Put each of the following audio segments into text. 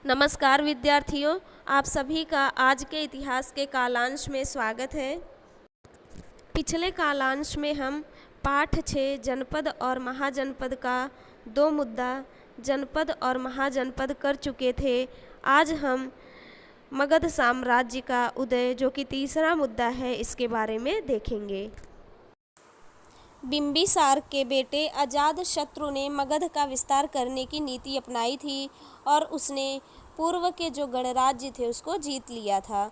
नमस्कार विद्यार्थियों, आप सभी का आज के इतिहास के कालांश में स्वागत है। पिछले कालांश में हम पाठ 6 जनपद और महाजनपद का 2 मुद्दा जनपद और महाजनपद कर चुके थे। आज हम मगध साम्राज्य का उदय, जो कि तीसरा मुद्दा है, इसके बारे में देखेंगे। बिंबिसार के बेटे अजातशत्रु ने मगध का विस्तार करने की नीति अपनाई थी और उसने पूर्व के जो गणराज्य थे उसको जीत लिया था।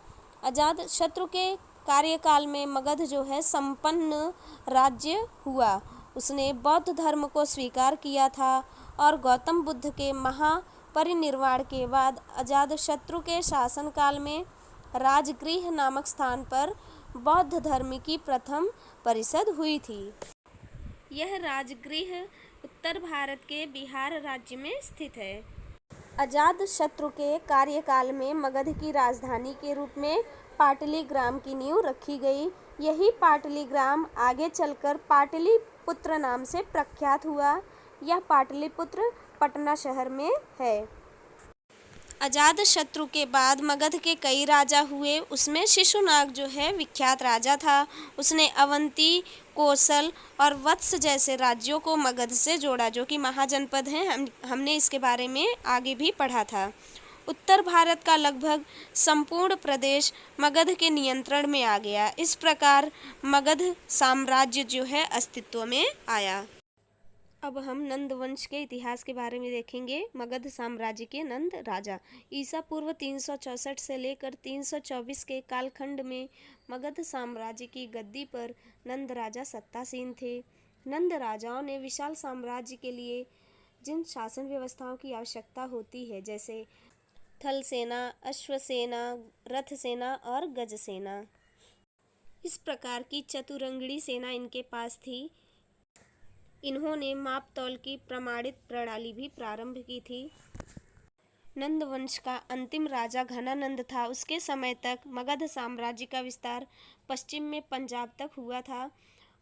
अजातशत्रु के कार्यकाल में मगध जो है संपन्न राज्य हुआ। उसने बौद्ध धर्म को स्वीकार किया था और गौतम बुद्ध के महापरिनिर्वाण के बाद अजातशत्रु के शासनकाल में राजगृह नामक स्थान पर बौद्ध धर्म की प्रथम परिषद हुई थी। यह राजगृह उत्तर भारत के बिहार राज्य में स्थित है। अजातशत्रु के कार्यकाल में मगध की राजधानी के रूप में पाटलिग्राम की नींव रखी गई। यही पाटलिग्राम आगे चलकर पाटलिपुत्र नाम से प्रख्यात हुआ। यह पाटलिपुत्र पटना शहर में है। अजातशत्रु के बाद मगध के कई राजा हुए। उसमें शिशुनाग जो है विख्यात राजा था। उसने अवंती, कोसल और वत्स जैसे राज्यों को मगध से जोड़ा, जो कि महाजनपद हैं। हमने इसके बारे में आगे भी पढ़ा था। उत्तर भारत का लगभग संपूर्ण प्रदेश मगध के नियंत्रण में आ गया। इस प्रकार मगध साम्राज्य जो है अस्तित्व में आया। अब हम नंद वंश के इतिहास के बारे में देखेंगे। मगध साम्राज्य के नंद राजा ईसा पूर्व 364 से लेकर 324 के कालखंड में मगध साम्राज्य की गद्दी पर नंद राजा सत्तासीन थे। नंद राजाओं ने विशाल साम्राज्य के लिए जिन शासन व्यवस्थाओं की आवश्यकता होती है, जैसे थल सेना, अश्व सेना, रथ सेना और गज सेना, इस प्रकार की चतुरंगड़ी सेना इनके पास थी। इन्होंने माप तौल की प्रमाणित प्रणाली भी प्रारंभ की थी। नंद वंश का अंतिम राजा घनानंद था। उसके समय तक मगध साम्राज्य का विस्तार पश्चिम में पंजाब तक हुआ था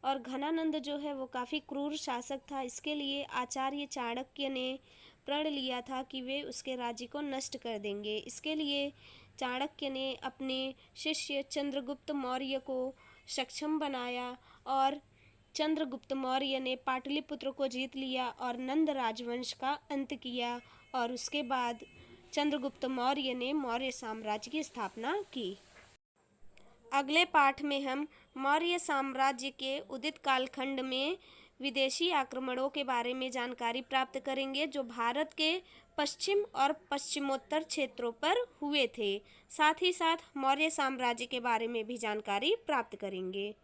और घनानंद जो है वो काफ़ी क्रूर शासक था। इसके लिए आचार्य चाणक्य ने प्रण लिया था कि वे उसके राज्य को नष्ट कर देंगे। इसके लिए चाणक्य ने अपने शिष्य चंद्रगुप्त मौर्य को सक्षम बनाया और चंद्रगुप्त मौर्य ने पाटलिपुत्र को जीत लिया और नंद राजवंश का अंत किया और उसके बाद चंद्रगुप्त मौर्य ने मौर्य साम्राज्य की स्थापना की। अगले पाठ में हम मौर्य साम्राज्य के उदित कालखंड में विदेशी आक्रमणों के बारे में जानकारी प्राप्त करेंगे, जो भारत के पश्चिम और पश्चिमोत्तर क्षेत्रों पर हुए थे। साथ ही साथ मौर्य साम्राज्य के बारे में भी जानकारी प्राप्त करेंगे।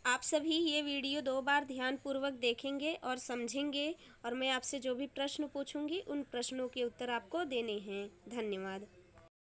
आप सभी ये वीडियो 2 बार ध्यानपूर्वक देखेंगे और समझेंगे और मैं आपसे जो भी प्रश्न पूछूंगी उन प्रश्नों के उत्तर आपको देने हैं। धन्यवाद।